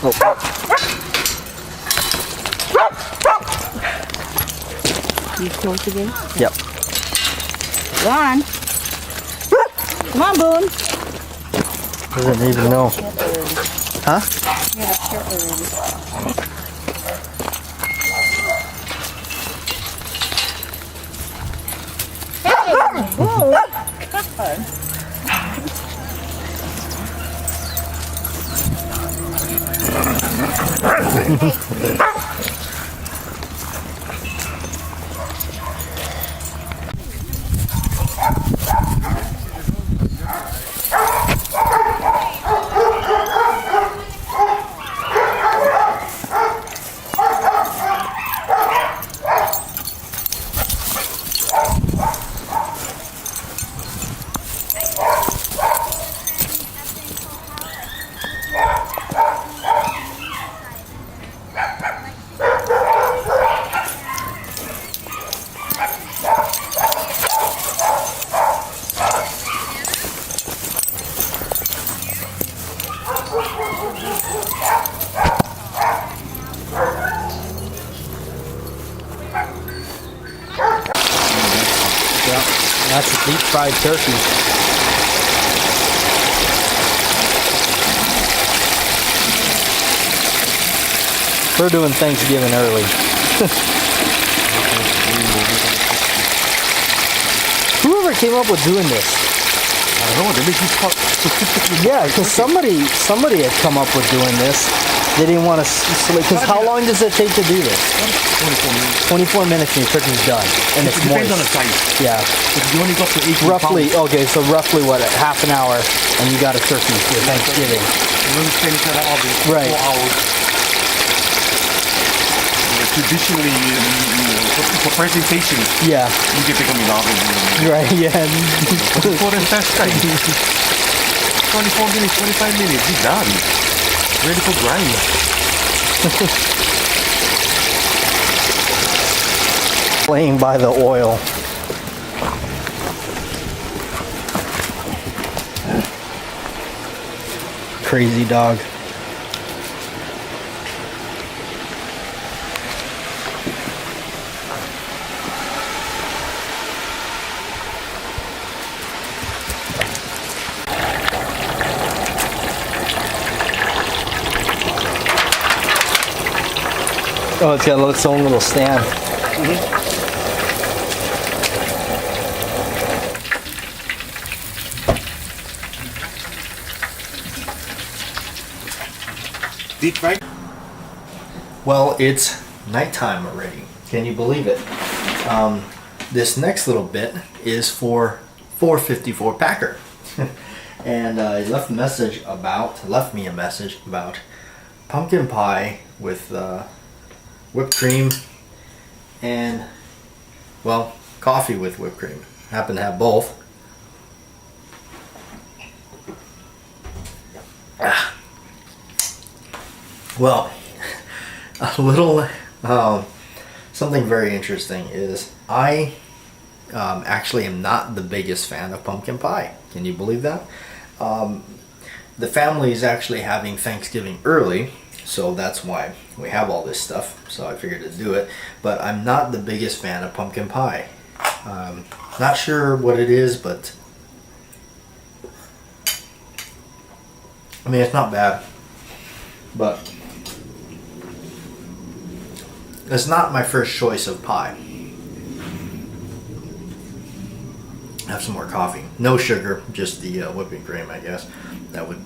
Oh. You close again? Yep. Come on. Come on, Boone. Doesn't even know. Huh? Yeah, sure already. Hey, Boone. God. That's a deep fried turkey. We're doing Thanksgiving early. Whoever came up with doing this? I don't know, they make these specifically. Yeah, because somebody had come up with doing this. They didn't want to because how long does it take to do this? 24 minutes. 24 minutes and your turkey's done. And it's It depends moist. on the size. Yeah. If you only got to 18 Roughly, pounds, okay, so roughly what, half an hour and you got a turkey for Thanksgiving. you don't spend it all the Right. 4 hours. Traditionally, for presentation, Yeah. you get to come in the Right, yeah. for the first time. 24 minutes, 25 minutes, you're done. Ready for grind. Playing by the oil. Crazy dog. Oh, it's got its own little stand. Deep fried? Well, it's nighttime already. Can you believe it? This next little bit is for 454 Packer. And he left me a message about pumpkin pie with whipped cream and, well, coffee with whipped cream. Happen to have both. Well, a little something very interesting is I actually am not the biggest fan of pumpkin pie. Can you believe that? The family is actually having Thanksgiving early, so that's why we have all this stuff. So I figured to do it, but I'm not the biggest fan of pumpkin pie. Not sure what it is, but I mean, it's not bad, but it's not my first choice of pie. Have some more coffee. No sugar, just the whipping cream, I guess. That would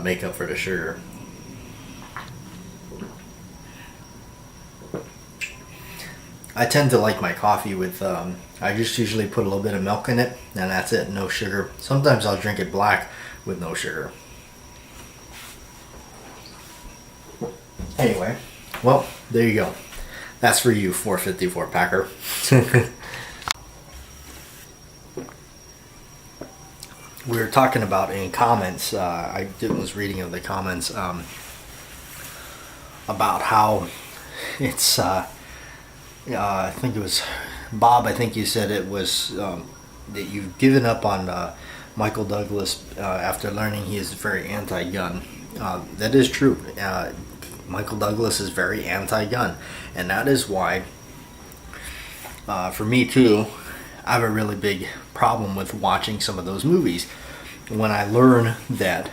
make up for the sugar. I tend to like my coffee with, I just usually put a little bit of milk in it, and that's it, no sugar. Sometimes I'll drink it black with no sugar. Anyway, well, there you go. That's for you, 454 Packer. We were talking about in comments, I was reading of the comments about how it's, I think it was Bob, I think you said it was that you've given up on Michael Douglas after learning he is very anti-gun. That is true. Michael Douglas is very anti-gun, and that is why, for me too, I have a really big problem with watching some of those movies. When I learn that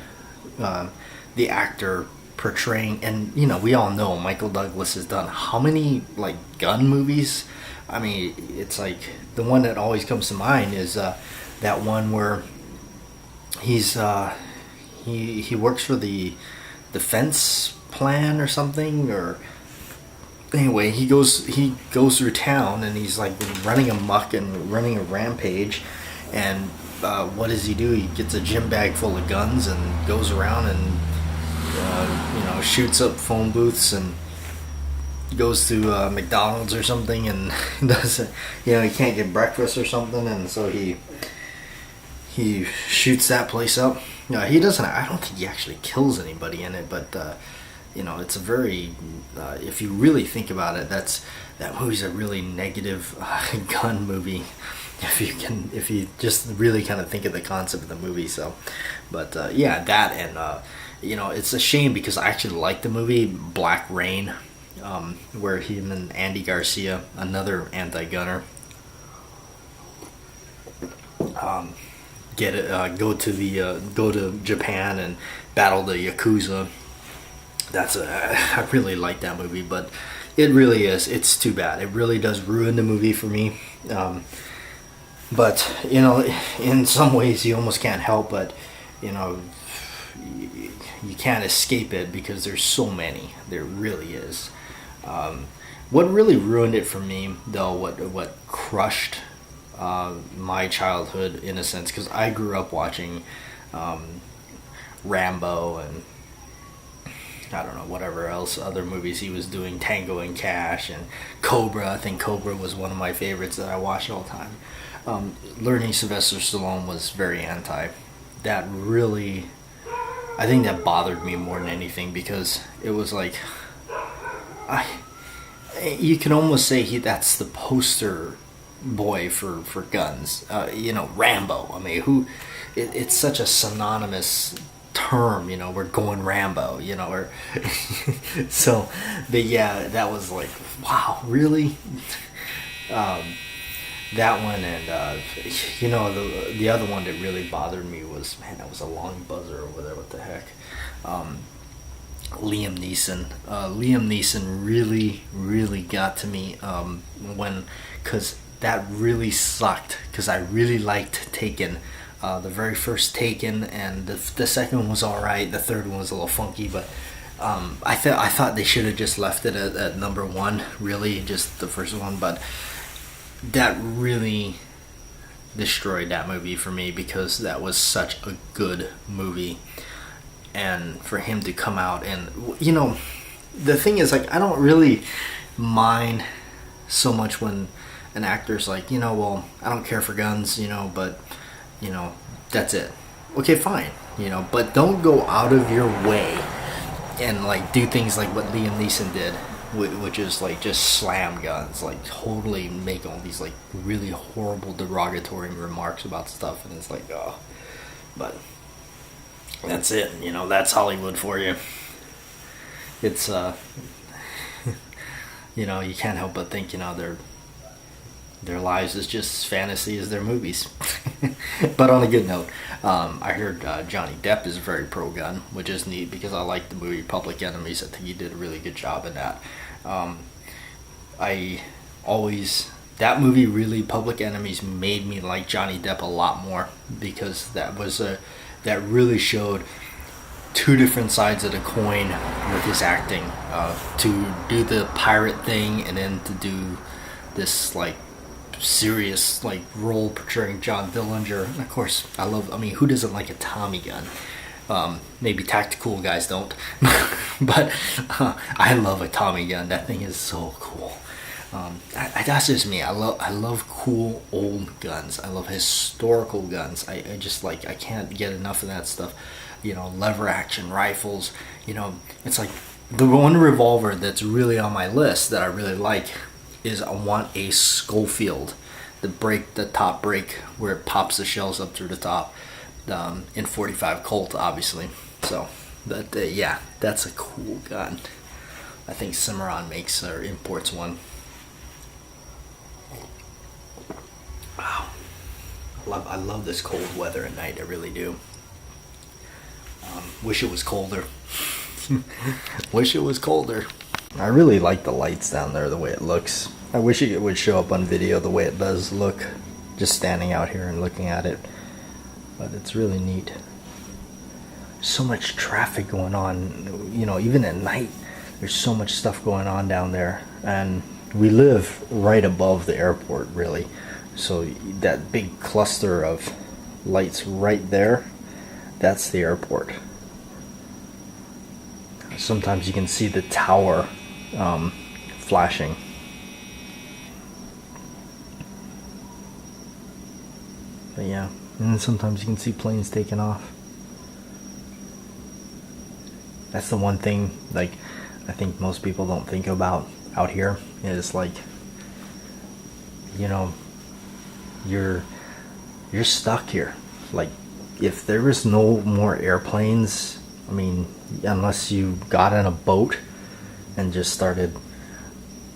the actor portraying, and you know, we all know Michael Douglas has done how many like gun movies. I mean, it's like the one that always comes to mind is that one where he's he works for the defense plan or something, or anyway, he goes through town and he's like running amok and running a rampage, and what does he do? He gets a gym bag full of guns and goes around and you know, shoots up phone booths and goes to McDonald's or something and does, you know, he can't get breakfast or something, and so he shoots that place up. He doesn't. I don't think he actually kills anybody in it, but you know, it's a very. If you really think about it, that movie's a really negative gun movie. If you just really kind of think of the concept of the movie. So, but yeah, that, and you know, it's a shame because I actually like the movie Black Rain, where him and Andy Garcia, another anti-gunner, go to Japan and battle the Yakuza. I really like that movie, but it really is. It's too bad. It really does ruin the movie for me. But you know, in some ways, you almost can't help but, you know, you can't escape it because there's so many. There really is. What really ruined it for me, though, what crushed my childhood in a sense, because I grew up watching Rambo and I don't know, whatever else other movies he was doing, Tango and Cash and Cobra. I think Cobra was one of my favorites that I watched all the time. Learning Sylvester Stallone was very anti. That really, I think that bothered me more than anything, because it was like, you can almost say that's the poster boy for guns. You know, Rambo. I mean, it's such a synonymous term, you know, we're going Rambo, you know, or so, but yeah, that was like, wow, really? That one, and you know, the other one that really bothered me was, man, that was a long buzzer over there, what the heck. Liam Neeson. Liam Neeson really got to me because that really sucked, because I really liked Taken. The very first Taken, and the second one was alright. The third one was a little funky, but I thought they should have just left it at number one, really, just the first one. But that really destroyed that movie for me, because that was such a good movie. And for him to come out, and you know, the thing is, like, I don't really mind so much when an actor's like, you know, well, I don't care for guns, you know, but you know, that's it. Okay, fine, you know, but don't go out of your way and like do things like what Liam Neeson did, which is like just slam guns, like totally make all these like really horrible derogatory remarks about stuff, and it's like, oh, but that's it, you know, that's Hollywood for you. It's you know, you can't help but think, you know, their lives is just as fantasy as their movies. But on a good note, I heard Johnny Depp is very pro-gun, which is neat, because I like the movie Public Enemies. I think he did a really good job in that. That movie really, Public Enemies, made me like Johnny Depp a lot more, because that really showed two different sides of the coin with his acting. To do the pirate thing, and then to do this like serious like role portraying John Dillinger. And of course, I mean, who doesn't like a Tommy gun? Maybe tactical guys don't, but I love a Tommy gun. That thing is so cool. That's just me. I love cool old guns. I love historical guns. I just like, I can't get enough of that stuff. You know, lever action rifles. You know, it's like the one revolver that's really on my list that I really like is, I want a Schofield, the top break where it pops the shells up through the top, in .45 Colt, obviously. So But yeah, that's a cool gun. I think Cimarron makes or imports one. Wow. I love this cold weather at night, I really do. Wish it was colder. Wish it was colder. I really like the lights down there, the way it looks. I wish it would show up on video the way it does look, just standing out here and looking at it. But it's really neat. So much traffic going on, you know, even at night. There's so much stuff going on down there. And we live right above the airport, really. So that big cluster of lights right there, that's the airport. Sometimes you can see the tower flashing. But yeah, and then sometimes you can see planes taking off. That's the one thing, like, I think most people don't think about out here, is like, you know, you're stuck here. Like, if there was no more airplanes, I mean, unless you got in a boat and just started,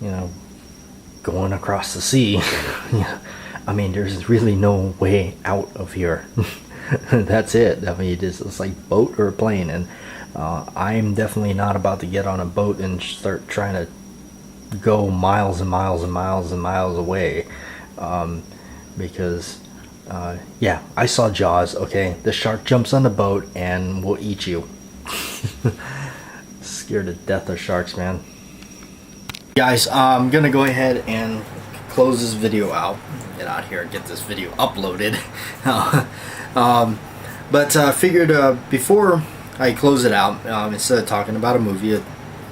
you know, going across the sea, I mean, there's really no way out of here. That's it. I mean, it's like boat or a plane, and I'm definitely not about to get on a boat and start trying to go miles and miles and miles and miles away, because yeah, I saw Jaws. Okay, the shark jumps on the boat and will eat you. Scared to death of sharks, man. Guys, I'm gonna go ahead and close this video out, get out here and get this video uploaded. But figured before I close it out, instead of talking about a movie, I'd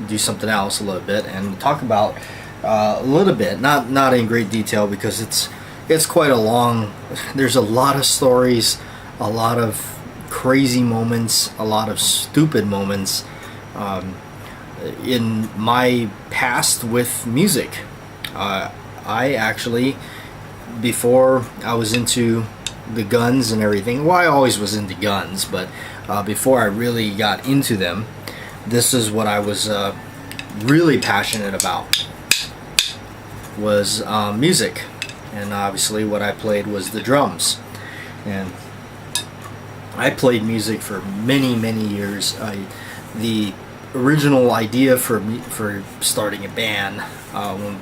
do something else a little bit and talk about a little bit, not in great detail, because it's quite a long. There's a lot of stories, a lot of crazy moments, a lot of stupid moments in my past with music. I actually, before I was into the guns and everything, well, I always was into guns, but before I really got into them, this is what I was really passionate about, was music. And obviously what I played was the drums. And I played music for many years. The original idea for starting a band, when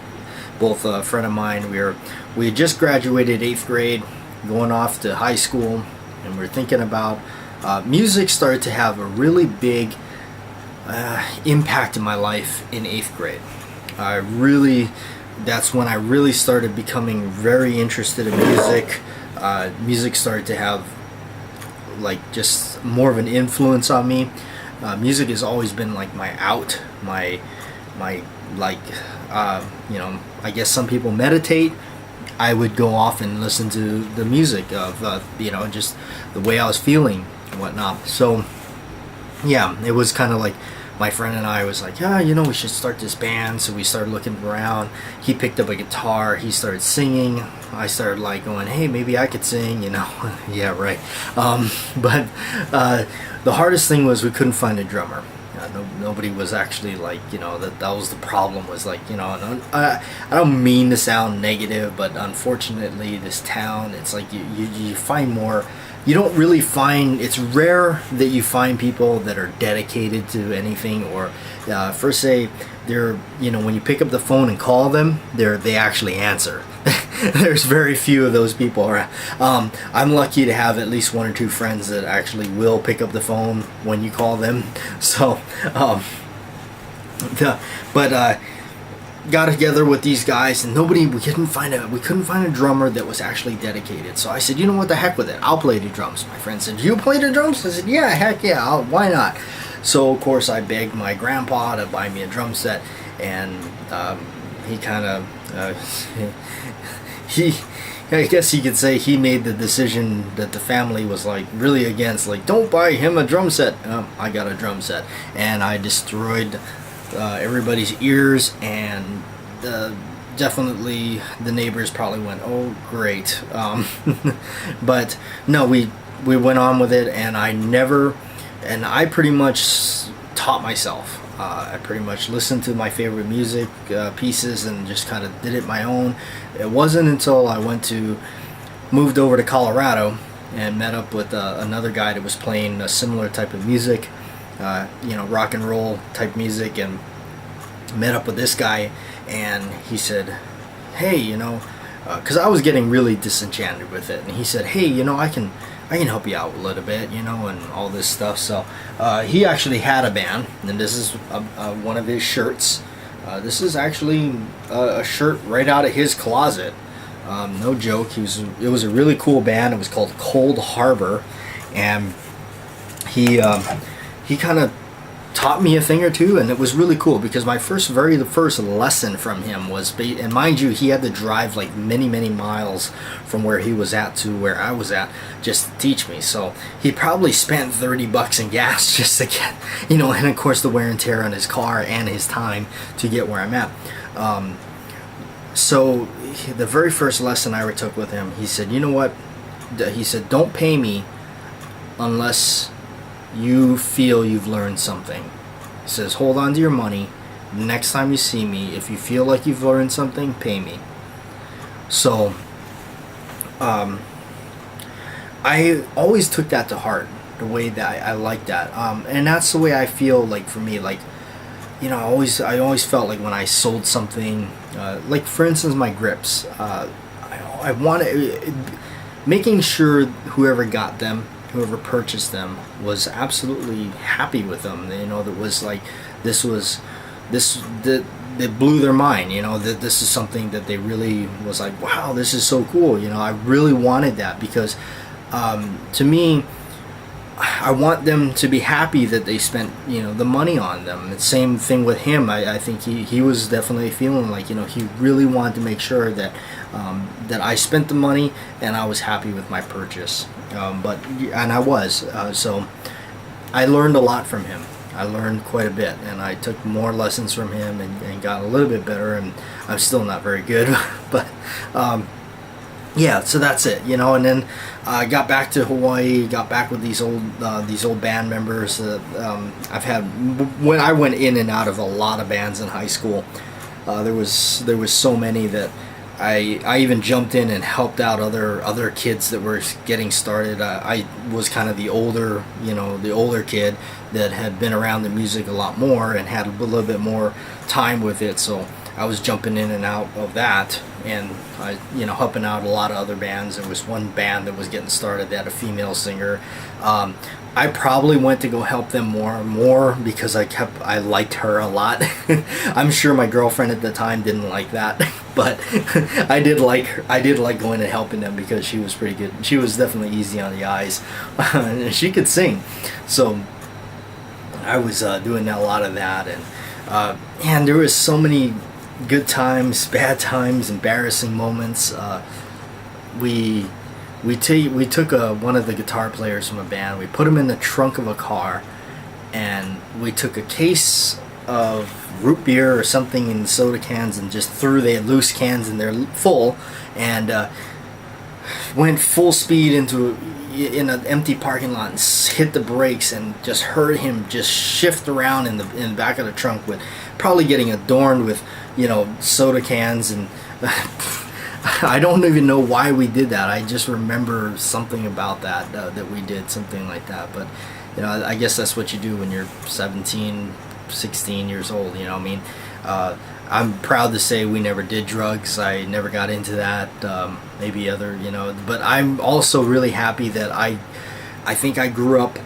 both a friend of mine, we had just graduated 8th grade, going off to high school, and we were thinking about music. Started to have a really big impact in my life in 8th grade. That's when I really started becoming very interested in music. Music started to have like just more of an influence on me. Music has always been like my out, my like, you know, I guess some people meditate. I would go off and listen to the music of, you know, just the way I was feeling and whatnot. So yeah, it was kind of like my friend and I was like, yeah, you know, we should start this band. So we started looking around. He picked up a guitar. He started singing. I started like going, hey, maybe I could sing, you know. Yeah, right. But the hardest thing was we couldn't find a drummer. Nobody was actually like, you know, that was the problem, was like, you know, I don't mean to sound negative, but unfortunately this town, it's like you find more, you don't really find, it's rare that you find people that are dedicated to anything, or for say they're, you know, when you pick up the phone and call them, they actually answer. There's very few of those people around. I'm lucky to have at least one or two friends that actually will pick up the phone when you call them. So, got together with these guys, and we couldn't find a drummer that was actually dedicated. So I said, you know what, the heck with it, I'll play the drums. My friend said, you play the drums? I said, yeah, heck yeah, why not? So of course I begged my grandpa to buy me a drum set, and he kind of I guess you could say he made the decision that the family was like really against, like, don't buy him a drum set. I got a drum set, and I destroyed everybody's ears, and definitely the neighbors probably went, oh great. But no, we went on with it, and I never and I pretty much taught myself. I pretty much listened to my favorite music pieces and just kind of did it my own. It wasn't until I moved over to Colorado and met up with another guy that was playing a similar type of music, rock and roll type music, and met up with this guy, and he said, hey, because I was getting really disenchanted with it, and he said, hey, I can help you out a little bit, and all this stuff. So he actually had a band, and this is one of his shirts. This is actually a shirt right out of his closet. No joke. It was a really cool band. It was called Cold Harbor, and he kind of taught me a thing or two, and it was really cool because the first lesson from him was, and mind you, he had to drive like many miles from where he was at to where I was at just to teach me. So he probably spent $30 in gas just to get, and of course the wear and tear on his car and his time to get where I'm at. So the very first lesson I ever took with him, he said, you know what? He said, don't pay me unless you feel you've learned something. He says, hold on to your money. Next time you see me, if you feel like you've learned something, pay me. So I always took that to heart, the way that I like that, and that's the way I feel. Like for me, like I always felt like when I sold something, like for instance my grips, I wanted making sure whoever got them, whoever purchased them, was absolutely happy with them. That was like that blew their mind. That this is something that they really was like, wow, this is so cool. I really wanted that because to me, I want them to be happy that they spent the money on them. The same thing with him. I think he was definitely feeling like he really wanted to make sure that that I spent the money and I was happy with my purchase. And I was. So I learned a lot from him. I learned quite a bit, and I took more lessons from him and got a little bit better. And I'm still not very good, but yeah. So that's it, And then I got back to Hawaii. Got back with these old band members. I've had when I went in and out of a lot of bands in high school. There was so many that I even jumped in and helped out other kids that were getting started. I was kind of the older kid that had been around the music a lot more and had a little bit more time with it. So I was jumping in and out of that, and I helping out a lot of other bands. There was one band that was getting started. They had a female singer. I probably went to go help them more because I liked her a lot. I'm sure my girlfriend at the time didn't like that, but I did like going and helping them because she was pretty good. She was definitely easy on the eyes. She could sing, so I was doing a lot of that, and there was so many good times, bad times, embarrassing moments. We took one of the guitar players from a band. We put him in the trunk of a car, and we took a case of root beer or something in soda cans and just threw the loose cans in there full, and went full speed in an empty parking lot and hit the brakes and just heard him just shift around in the back of the trunk, with probably getting adorned with soda cans and. I don't even know why we did that. I just remember something about that we did something like that. But I guess that's what you do when you're 17, 16 years old. I'm proud to say we never did drugs. I never got into that. Maybe other, but I'm also really happy that I think I grew up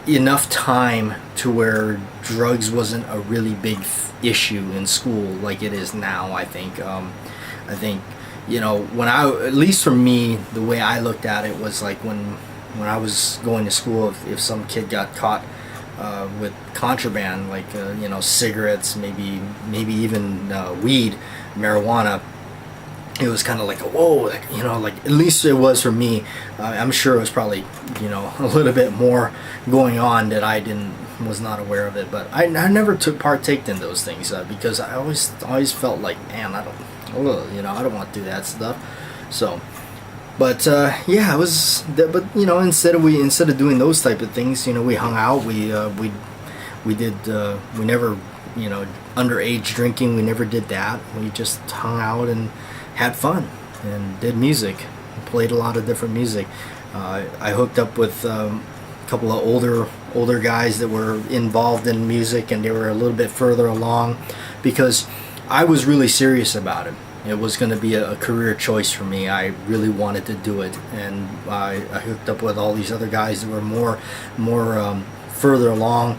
enough time to where drugs wasn't a really big issue in school like it is now. I think when at least for me, the way I looked at it was like when I was going to school, if some kid got caught with contraband, like cigarettes, maybe even weed, marijuana, it was kind of like whoa, like at least it was for me. I'm sure it was probably a little bit more going on that I was not aware of it, but I never partaked in those things because I always felt like, man, I don't want to do that stuff. So But yeah, it was. But you know, instead of doing those type of things, you know, we hung out. We did. We never, you know, underage drinking. We never did that. We just hung out and had fun and did music. Played a lot of different music. I hooked up with a couple of older guys that were involved in music, and they were a little bit further along because I was really serious about it. It was going to be a career choice for me. I really wanted to do it, and I hooked up with all these other guys that were more further along,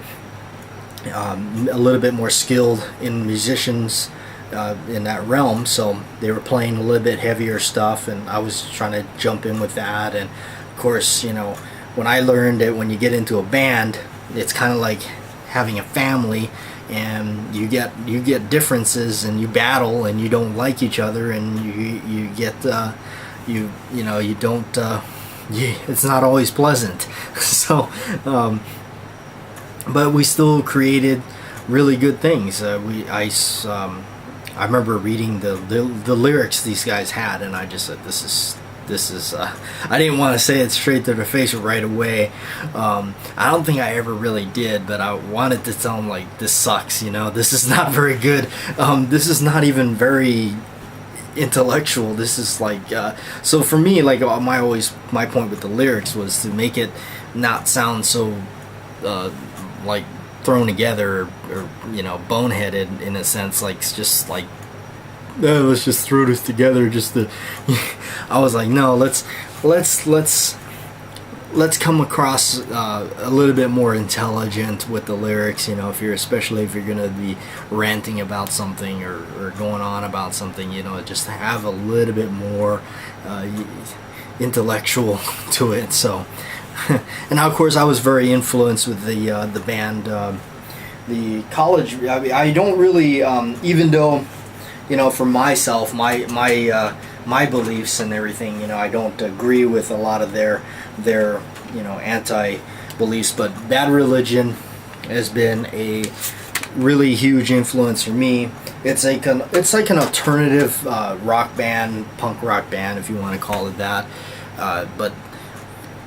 a little bit more skilled in musicians in that realm. So they were playing a little bit heavier stuff, and I was trying to jump in with that. And of course, you know, when I learned that when you get into a band, it's kind of like having a family, and you get differences, and you battle, and you don't like each other, and you get you don't it's not always pleasant. So but we still created really good things. I remember reading the lyrics these guys had, and I just said, this is I didn't want to say it straight to their face right away. I don't think I ever really did, but I wanted to tell them, like, this sucks, you know, this is not very good. This is not even very intellectual. This is like so for me, like, my point with the lyrics was to make it not sound so like thrown together, or you know, boneheaded in a sense, like just like, let's just throw this together just to I was like, no, let's come across a little bit more intelligent with the lyrics, you know, especially if you're gonna be ranting about something or going on about something, you know, just have a little bit more intellectual to it. So and now, of course, I was very influenced with the band, the college. I mean, I don't really, even though, you know, for myself, my beliefs and everything, you know, I don't agree with a lot of their you know, anti beliefs, but Bad Religion has been a really huge influence for me. It's like an alternative rock band, punk rock band, if you want to call it that, but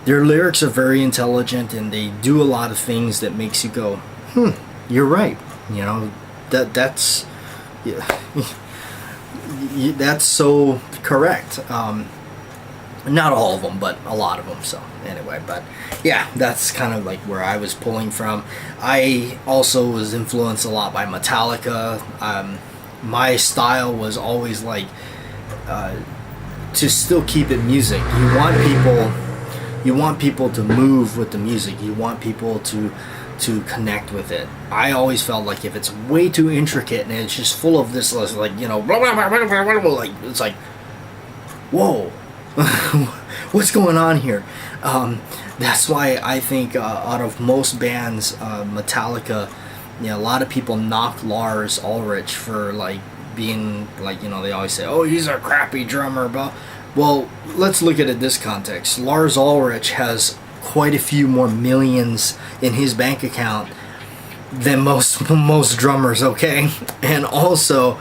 their lyrics are very intelligent, and they do a lot of things that makes you go, you're right. You know, that's yeah, that's so correct. Not all of them, but a lot of them. So anyway, but yeah, that's kind of like where I was pulling from. I also was influenced a lot by Metallica. My style was always like to still keep it music. You want people to move with the music. You want people to connect with it. I always felt like if it's way too intricate and it's just full of this, like, you know, like, it's like, whoa, what's going on here? That's why I think out of most bands, Metallica, you know, a lot of people knock Lars Ulrich for like being like, you know, they always say, oh, he's a crappy drummer, but well, let's look at it this context. Lars Ulrich has quite a few more millions in his bank account than most drummers, okay? And also,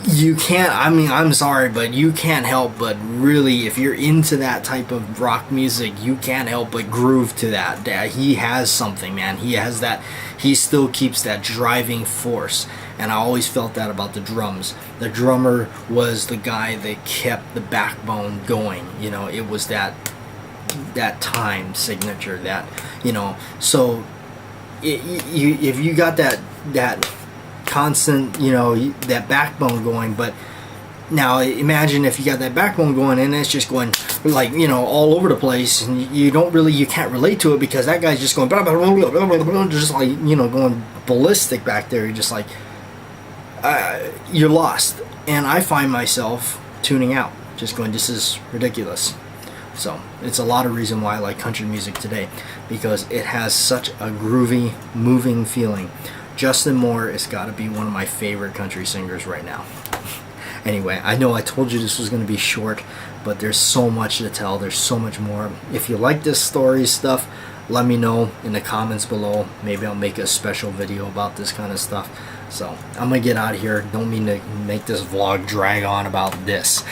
you can't, I mean, I'm sorry, but you can't help but really, if you're into that type of rock music, you can't help but groove to that. He has something, man. He has that, he still keeps that driving force. And I always felt that about the drums. The drummer was the guy that kept the backbone going. You know, it was that time signature, that, you know. So if you got that constant, you know, that backbone going, but now imagine if you got that backbone going and it's just going like, you know, all over the place, and you can't relate to it because that guy's just going blah, blah, blah, blah, blah, blah, just like, you know, going ballistic back there. You're just like, you're lost. And I find myself tuning out, just going, this is ridiculous. So it's a lot of reason why I like country music today, because it has such a groovy, moving feeling. Justin Moore has got to be one of my favorite country singers right now. Anyway, I know I told you this was going to be short, but there's so much to tell. There's so much more. If you like this story stuff, let me know in the comments below. Maybe I'll make a special video about this kind of stuff. So I'm gonna get out of here. Don't mean to make this vlog drag on about this.